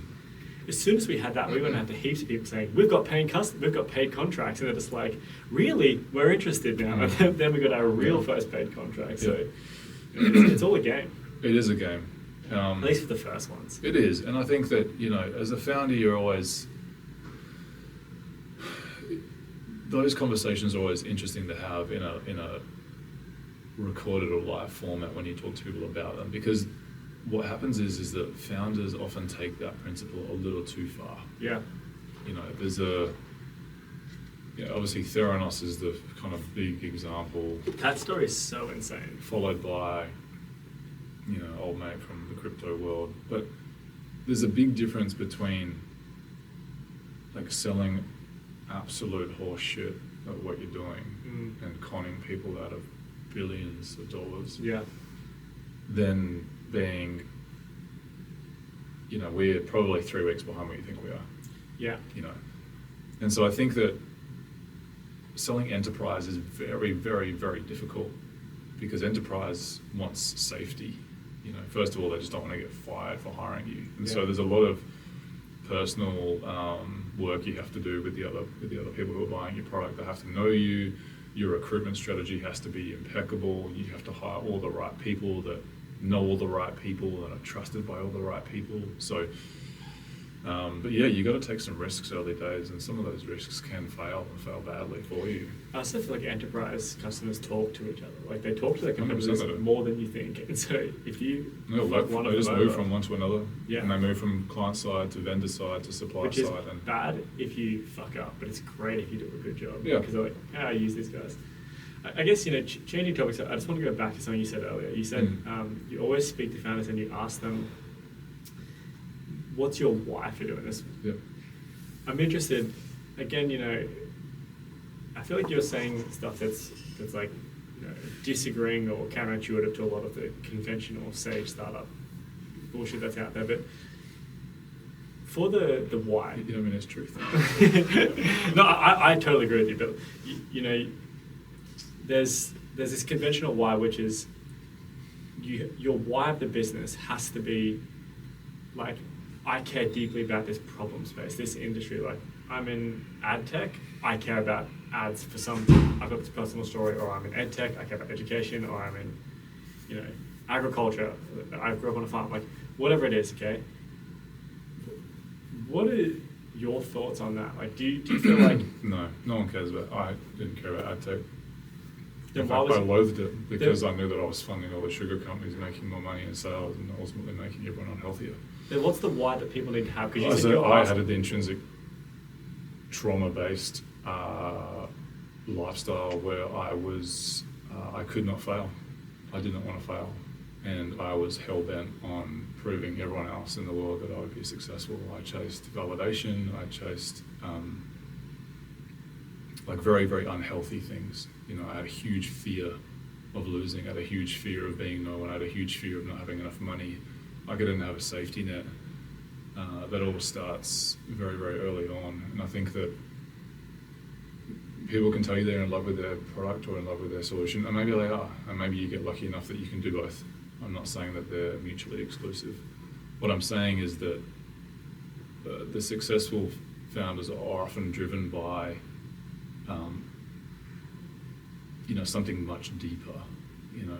As soon as we had that, we went out to heaps of people saying, we've got paid contracts, and they're just like, really? We're interested now. And then we got our real first paid contract. So it's all a game. It is a game. At least for the first ones. It is, and I think that, you know, as a founder, you're always, those conversations are always interesting to have in a recorded or live format when you talk to people about them, because what happens is that founders often take that principle a little too far. Yeah. You know, there's obviously Theranos is the kind of big example. That story is so insane. Followed by, you know, old mate from the crypto world. But there's a big difference between like selling absolute horse shit at what you're doing and conning people out of billions of dollars. Yeah. Than being, you know, we're probably 3 weeks behind what you think we are. Yeah. You know. And so I think that selling enterprise is very, very, very difficult, because enterprise wants safety. You know, first of all, they just don't want to get fired for hiring you, and so there's a lot of personal work you have to do with the other people who are buying your product. They have to know you. Your recruitment strategy has to be impeccable. You have to hire all the right people that know all the right people and are trusted by all the right people. So, but yeah, you got to take some risks early days, and some of those risks can fail and fail badly for you. I also feel like enterprise customers talk to each other. Like they talk to their competitors 100%. more than you think. And so if you They just move from one to another, Yeah. and they move from client side to vendor side to supplier which is side. And bad if you fuck up, but it's great if you do a good job. Yeah. Because they're like, I use these guys. I guess, you know, changing topics, I just want to go back to something you said earlier. You said you always speak to founders and you ask them, what's your why for doing this? Yep. I'm interested, again, you know, I feel like you're saying stuff that's like, you know, disagreeing or counterintuitive to a lot of the conventional sage startup bullshit that's out there. But for the why, You don't mean it's truth. no, I totally agree with you. But you know, there's this conventional why, which is your why of the business has to be like, I care deeply about this problem space, this industry. Like, I'm in ad tech, I care about ads for some, I've got this personal story, or I'm in ed tech, I care about education, or I'm in, you know, agriculture, I grew up on a farm, like, whatever it is, okay? What are your thoughts on that? Like, do you feel like... No one cares about, I didn't care about ad tech. Then In why fact, was I it- loathed it because I knew that I was funding all the sugar companies, making more money in sales, and ultimately making everyone unhealthier. Then what's the why that people need to have? Because you said So you're I asking- had the intrinsic trauma-based lifestyle where I could not fail. I did not want to fail. And I was hell-bent on proving everyone else in the world that I would be successful. I chased validation, I chased like very, very unhealthy things. You know, I had a huge fear of losing, I had a huge fear of being no one, I had a huge fear of not having enough money. Like, I didn't have a safety net. That all starts very, very early on. And I think that people can tell you they're in love with their product or in love with their solution, and maybe they are, and maybe you get lucky enough that you can do both. I'm not saying that they're mutually exclusive. What I'm saying is that the successful founders are often driven by you know, something much deeper. You know,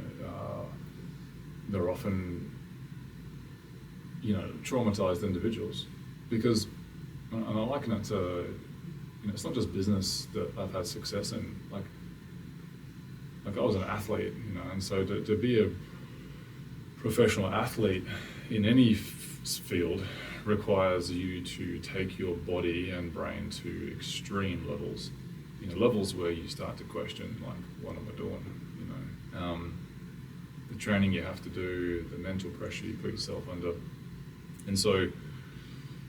they're often, you know, traumatized individuals, because, and I liken it to, you know, it's not just business that I've had success in. Like I was an athlete, you know, and so to be a professional athlete in any field requires you to take your body and brain to extreme levels. You know, levels where you start to question, like, what am I doing? You know, the training you have to do, the mental pressure you put yourself under. And so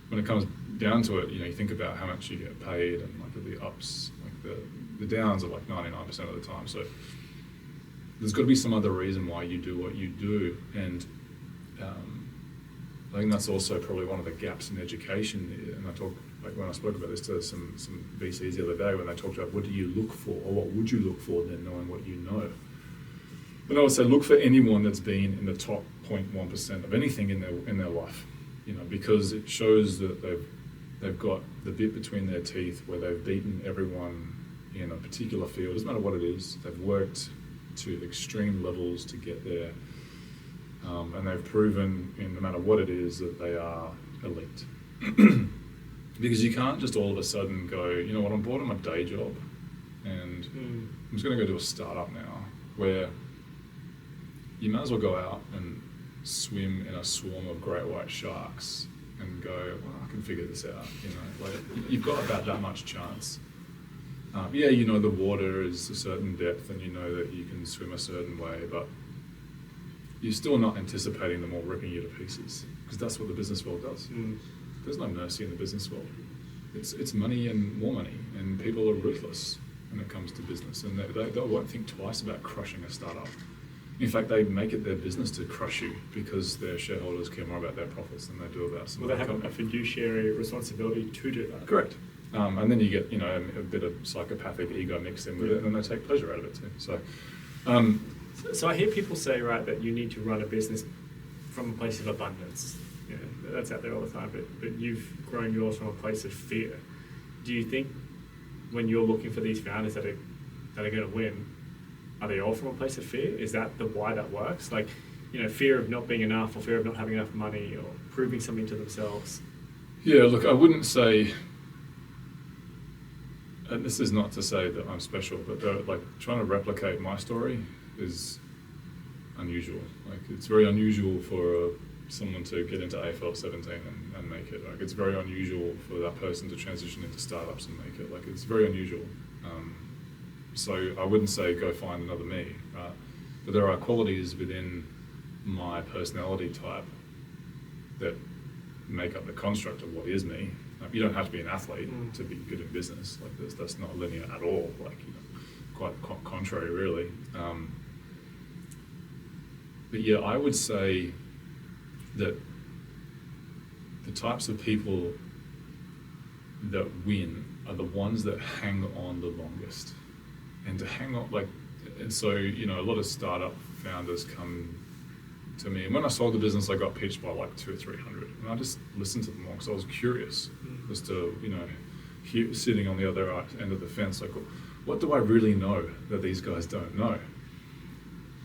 when it comes down to it, you think about how much you get paid and like the ups, like the downs are like 99% of the time. So there's got to be some other reason why you do what you do. And I think that's also probably one of the gaps in education. And I talked, like when I spoke about this to some VCs the other day, when they talked about what do you look for, or what would you look for then knowing what you know. But I would say look for anyone that's been in the top 0.1% of anything in their life, because it shows that they've got the bit between their teeth where they've beaten everyone in a particular field. Doesn't matter what it is. They've worked to extreme levels to get there, and they've proven, no matter what it is, that they are elite. Because you can't just all of a sudden go, you know what, I'm bored of my day job, and I'm just going to go do a startup now, where you might as well go out and swim in a swarm of great white sharks and go, well, I can figure this out. Like you've got about that much chance. The water is a certain depth, and that you can swim a certain way, but you're still not anticipating them all ripping you to pieces, because that's what the business world does. There's no mercy in the business world. It's money and more money, and people are ruthless when it comes to business, and they won't think twice about crushing a startup. In fact, they make it their business to crush you because their shareholders care more about their profits than they do about some. Well, they have a fiduciary responsibility to do that. Correct. And then you get, a bit of psychopathic ego mixed in with it, and then they take pleasure out of it too. So, I hear people say, right, that you need to run a business from a place of abundance. That's out there all the time, but you've grown yours from a place of fear. Do you think when you're looking for these founders that are going to win, are they all from a place of fear? Is that the why that works? Like, fear of not being enough, or fear of not having enough money, or proving something to themselves? Yeah, look, I wouldn't say, and this is not to say that I'm special, but trying to replicate my story is unusual. Like, it's very unusual for someone to get into AFL 17 and make it. Like, it's very unusual for that person to transition into startups and make it. Like, it's very unusual. So I wouldn't say go find another me, right? But there are qualities within my personality type that make up the construct of what is me. You don't have to be an athlete to be good in business. Like, that's not linear at all. Like, quite contrary, really. But yeah, I would say that the types of people that win are the ones that hang on the longest. And to hang on, and so, a lot of startup founders come to me. And when I sold the business, I got pitched by 200 or 300. And I just listened to them all because I was curious as to, sitting on the other end of the fence, what do I really know that these guys don't know?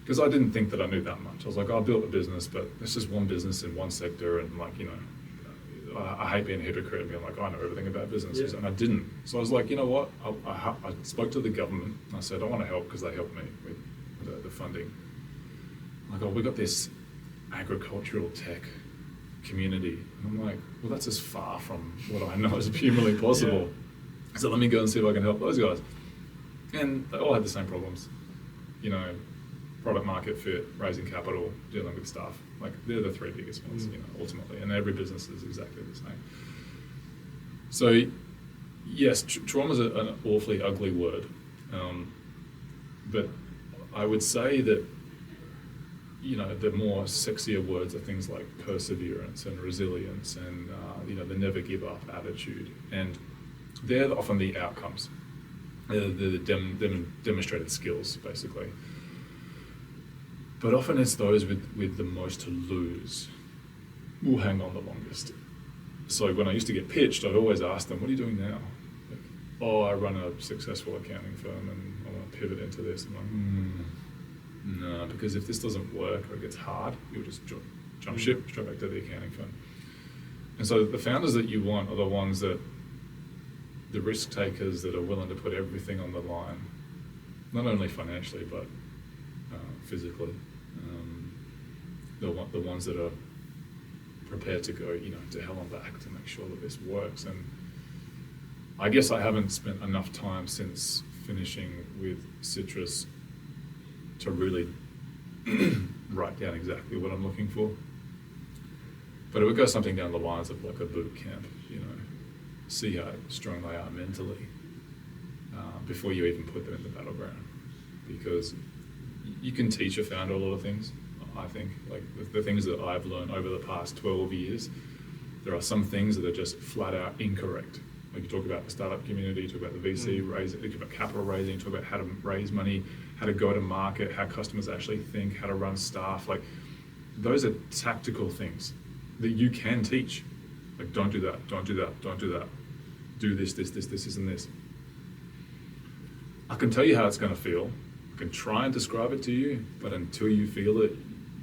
Because I didn't think that I knew that much. I was like, I built a business, but it's just one business in one sector, and I hate being a hypocrite and being like, I know everything about businesses, and I didn't. So I was like, you know what? I spoke to the government, and I said, I want to help because they helped me with the funding. Like, we got this agricultural tech community, and I'm like, well, that's as far from what I know as humanly possible. So let me go and see if I can help those guys. And they all had the same problems, product market fit, raising capital, dealing with staff. Like, they're the three biggest ones, ultimately. And every business is exactly the same. So, yes, trauma is an awfully ugly word. But I would say that, the more sexier words are things like perseverance and resilience and, the never give up attitude. And they're often the outcomes. They're the demonstrated skills, basically. But often it's those with the most to lose will hang on the longest. So when I used to get pitched, I'd always ask them, what are you doing now? I run a successful accounting firm and I want to pivot into this. I'm like, no, because if this doesn't work or it gets hard, you'll just jump ship straight back to the accounting firm. And so the founders that you want are the ones that, the risk takers that are willing to put everything on the line, not only financially, but physically. The ones that are prepared to go, to hell and back to make sure that this works. And I guess I haven't spent enough time since finishing with Citrus to really write down exactly what I'm looking for. But it would go something down the lines of like a boot camp, see how strong they are mentally before you even put them in the battleground. Because you can teach a founder a lot of things, I think. Like the things that I've learned over the past 12 years, there are some things that are just flat out incorrect. Like you talk about the startup community, you talk about the VC raising, you talk about capital raising, you talk about how to raise money, how to go to market, how customers actually think, how to run staff. Like those are tactical things that you can teach. Like don't do that, don't do that, don't do that. Do this, and this. I can tell you how it's going to feel. I can try and describe it to you, but until you feel it,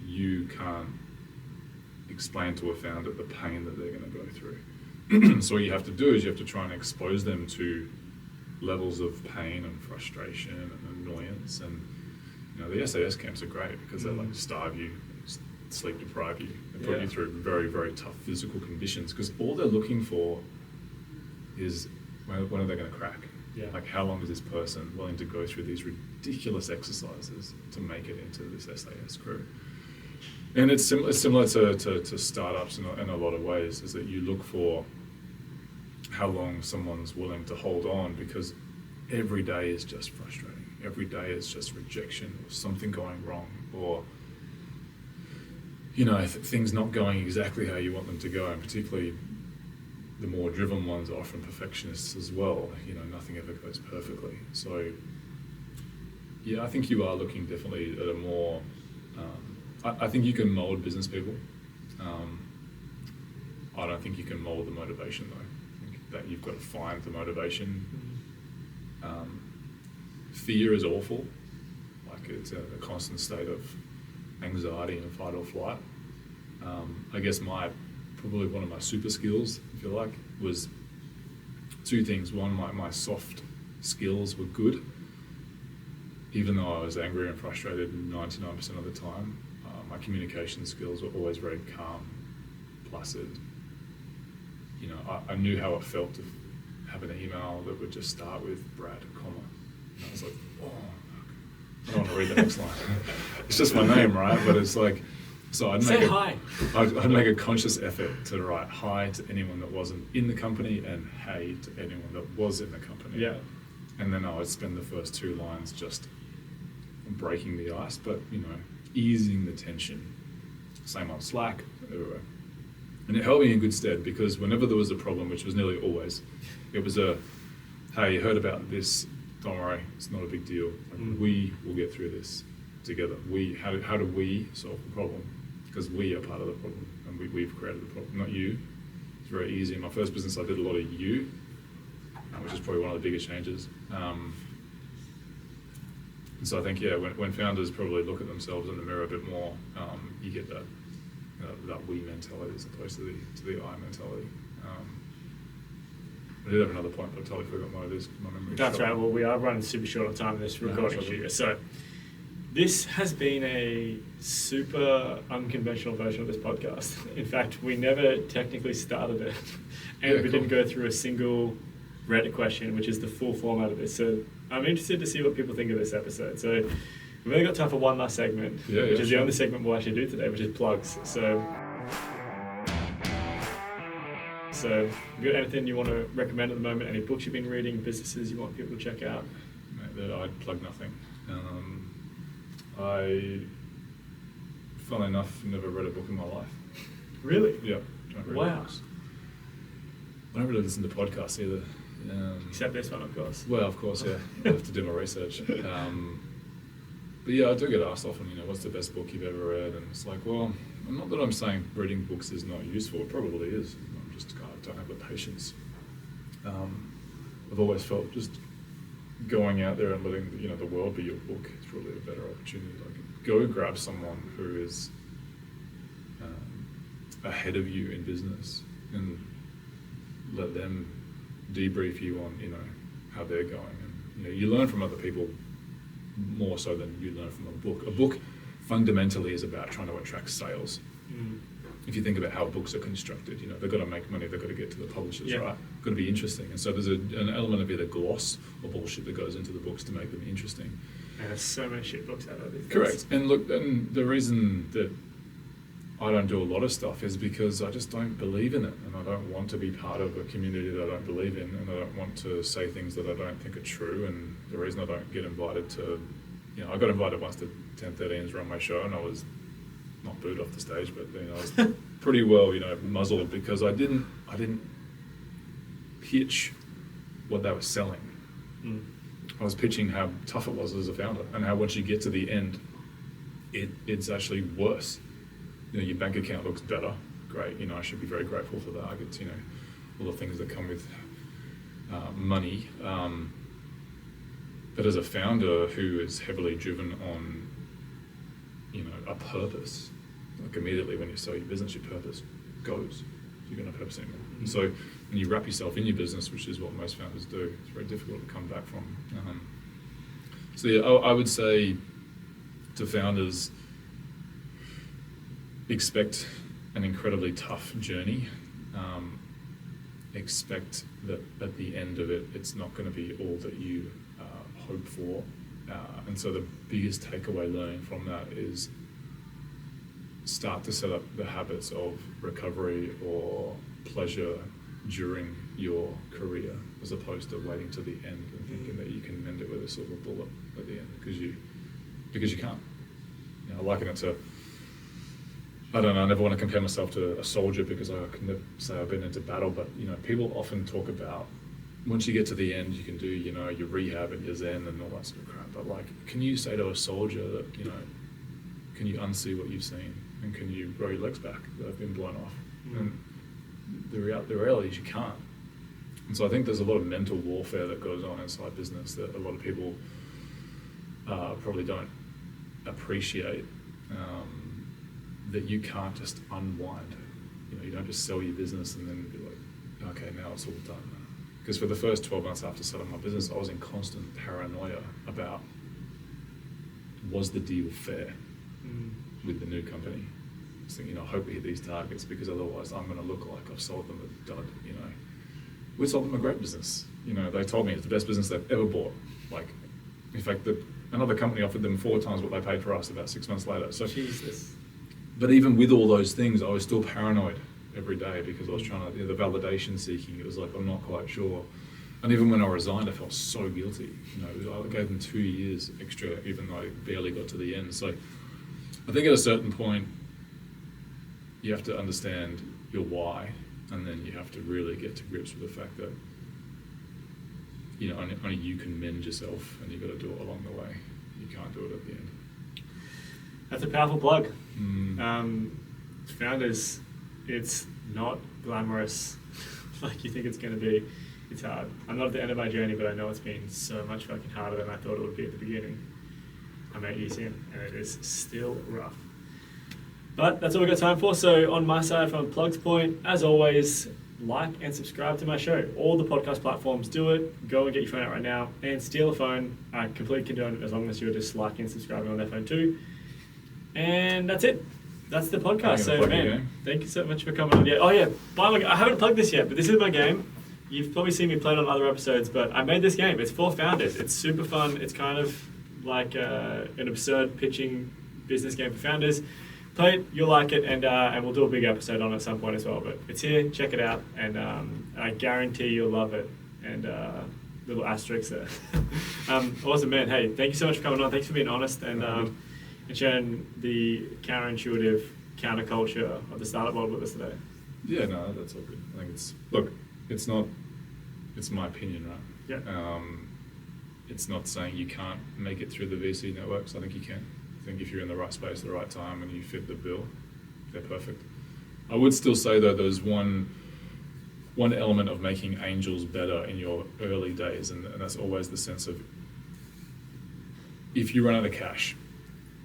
you can't explain to a founder the pain that they're going to go through. So what you have to do is you have to try and expose them to levels of pain and frustration and annoyance. And the SAS camps are great because they like starve you, sleep deprive you, and put you through very, very tough physical conditions, because all they're looking for is when are they going to crack? Yeah. Like how long is this person willing to go through these ridiculous exercises to make it into this SAS crew? And it's similar to startups in a lot of ways, is that you look for how long someone's willing to hold on, because every day is just frustrating. Every day is just rejection or something going wrong, or things not going exactly how you want them to go. And particularly the more driven ones are often perfectionists as well. Nothing ever goes perfectly. So yeah, I think you are looking definitely at a more I think you can mold business people. I don't think you can mold the motivation though. I think that you've got to find the motivation. Fear is awful. Like it's a constant state of anxiety and fight or flight. I guess probably one of my super skills, if you like, was two things. One, my soft skills were good, even though I was angry and frustrated 99% of the time. My communication skills were always very calm, placid. I knew how it felt to have an email that would just start with Brad, comma. And I was like, oh, I don't want to read the next line. It's just my name, right? But it's like, so I'd make a conscious effort to write hi to anyone that wasn't in the company and hey to anyone that was in the company. Yeah. And then I would spend the first two lines just breaking the ice, but easing the tension. Same on Slack, everywhere. And it held me in good stead, because whenever there was a problem, which was nearly always, it was hey, you heard about this, don't worry, it's not a big deal. Like, we will get through this together. How do we solve the problem? Because we are part of the problem, and we've created the problem, not you. It's very easy. In my first business, I did a lot of you, which is probably one of the biggest changes. And so I think, when founders probably look at themselves in the mirror a bit more, you get that we mentality as opposed to the I mentality. I did have another point, but I totally forgot what it is. My memory. That's right. Well, we are running super short on time in this recording studio. So this has been a super unconventional version of this podcast. In fact, we never technically started it, and we didn't go through a single Reddit question, which is the full format of this. So I'm interested to see what people think of this episode. So we've only got time for one last segment, which is the only segment we'll actually do today, which is plugs. So have you got anything you want to recommend at the moment? Any books you've been reading, businesses you want people to check out? Mate, I'd plug nothing. I, funnily enough, never read a book in my life. Really? Yeah. Don't read books. I don't really listen to podcasts either. Except this one, of course. Well, of course, yeah. I have to do my research. But yeah, I do get asked often, what's the best book you've ever read? And it's like, well, not that I'm saying reading books is not useful. It probably is. I'm just kind of don't have the patience. I've always felt just going out there and letting the world be your book is probably a better opportunity. Like, go grab someone who is ahead of you in business and let them debrief you on how they're going. And you learn from other people more so than you learn from a book. A book fundamentally is about trying to attract sales. if you think about how books are constructed, you know, they've got to make money, they've got to get to the publishers, Yeah. right? Got to be interesting. And so there's an element of either gloss or bullshit that goes into the books to make them interesting. And there's so many shit books out there these days. Correct. And look, and the reason that I don't do a lot of stuff is because I just don't believe in it, and I don't want to be part of a community that I don't believe in, and I don't want to say things that I don't think are true. And the reason I don't get invited to, you know, I got invited once to 1013's run my show, and I was not booed off the stage, but you know, I was pretty well, you know, muzzled because I didn't pitch what they were selling. Mm. I was pitching how tough it was as a founder, and how once you get to the end, it's actually worse. You know, your bank account looks better. Great. You know, I should be very grateful for that. I get, you know, all the things that come with money. But as a founder who is heavily driven on, you know, a purpose, like immediately when you sell your business, your purpose goes. You're going to have purpose anymore. And so when you wrap yourself in your business, which is what most founders do, it's very difficult to come back from. So yeah, I would say to founders, expect an incredibly tough journey. Expect that at the end of it, it's not going to be all that you hope for. And so the biggest takeaway learning from that is start to set up the habits of recovery or pleasure during your career, as opposed to waiting to the end and thinking that you can end it with a silver bullet at the end, because you can't. You know, I liken it to, I don't know, I never want to compare myself to a soldier because I can never say I've been into battle, but you know, people often talk about once you get to the end, you can do, you know, your rehab and your zen and all that sort of crap. But like, can you say to a soldier that, you know, can you unsee what you've seen, and can you grow your legs back that have been blown off? Mm. And the reality is you can't. And so I think there's a lot of mental warfare that goes on inside business that a lot of people probably don't appreciate. That you can't just unwind. You know, you don't just sell your business and then be like, okay, now it's all done. Because for the first 12 months after selling my business, I was in constant paranoia about, was the deal fair with the new company? I was thinking, you know, I hope we hit these targets, because otherwise I'm going to look like I've sold them a dud, you know. We sold them a great business. You know, they told me it's the best business they've ever bought. Like, in fact, another company offered them 4 times what they paid for us about 6 months later. So, Jesus. But even with all those things, I was still paranoid every day because I was trying to, you know, the validation seeking. It was like, I'm not quite sure. And even when I resigned, I felt so guilty. You know, I gave them 2 years extra, even though I barely got to the end. So I think at a certain point, you have to understand your why, and then you have to really get to grips with the fact that, you know, only you can mend yourself, and you've got to do it along the way. You can't do it at the end. That's a powerful plug. Founders, it's not glamorous like you think it's going to be. It's hard. I'm not at the end of my journey, but I know it's been so much fucking harder than I thought it would be at the beginning. I'm 8 years in, and it is still rough. But that's all we've got time for. So on my side, from Plug's point, as always, like and subscribe to my show. All the podcast platforms do it. Go and get your phone out right now and steal a phone. I completely condone it as long as you're just liking and subscribing on their phone too. And that's it. That's the podcast. So, man, thank you so much for coming on. Yeah. Oh, yeah. I haven't plugged this yet, but this is my game. You've probably seen me play it on other episodes, but I made this game. It's for founders. It's super fun. It's kind of like an absurd pitching business game for founders. Play it, you'll like it, and we'll do a big episode on it at some point as well. But it's here. Check it out, and I guarantee you'll love it. And little asterisks there. Awesome, man. Hey, thank you so much for coming on. Thanks for being honest and sharing the counterintuitive counterculture of the startup world with us today. Yeah, no, that's all good. I think it's my opinion, right? Yeah. It's not saying you can't make it through the VC networks. I think you can. I think if you're in the right space at the right time and you fit the bill, they're perfect. I would still say though, there's one element of making angels better in your early days, and that's always the sense of, if you run out of cash,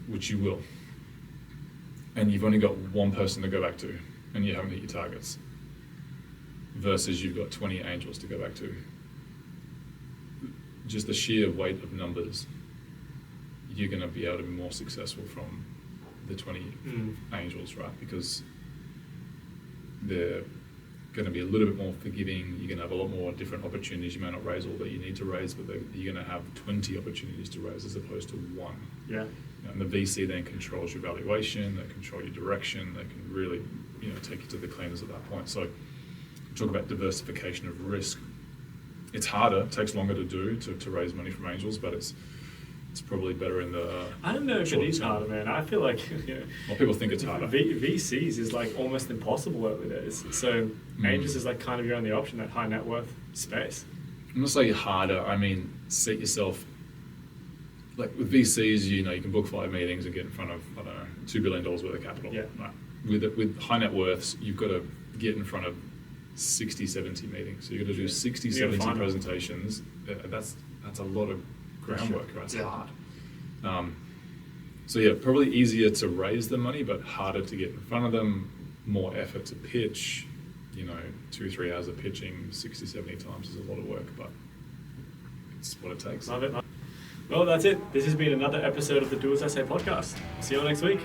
which you will, and you've only got one person to go back to, and you haven't hit your targets, versus you've got 20 angels to go back to, just the sheer weight of numbers, you're going to be able to be more successful from the 20 angels, right? Because they're going to be a little bit more forgiving. You're going to have a lot more different opportunities. You may not raise all that you need to raise, but you're going to have 20 opportunities to raise as opposed to one. Yeah. And the VC then controls your valuation, they control your direction, they can really, take you to the cleaners at that point. So talk about diversification of risk. It's harder, it takes longer to do to raise money from angels, but it's probably better in the I don't know if it is harder, man. I feel like well, people think it's harder. VCs is like almost impossible over there. So angels is like kind of your only option, that high net worth space. I'm not saying harder. I mean, set yourself. Like with VCs, you can book 5 meetings and get in front of $2 billion worth of capital. Yeah. Right. With high net worths, you've got to get in front of 60, 70 meetings. So you've got to do 60, 70 presentations. That's a lot of groundwork, right? It's hard. So yeah, probably easier to raise the money, but harder to get in front of them. More effort to pitch. 2-3 hours of pitching 60, 70 times is a lot of work, but it's what it takes. Love it. Well, that's it. This has been another episode of the Do As I Say podcast. See you all next week.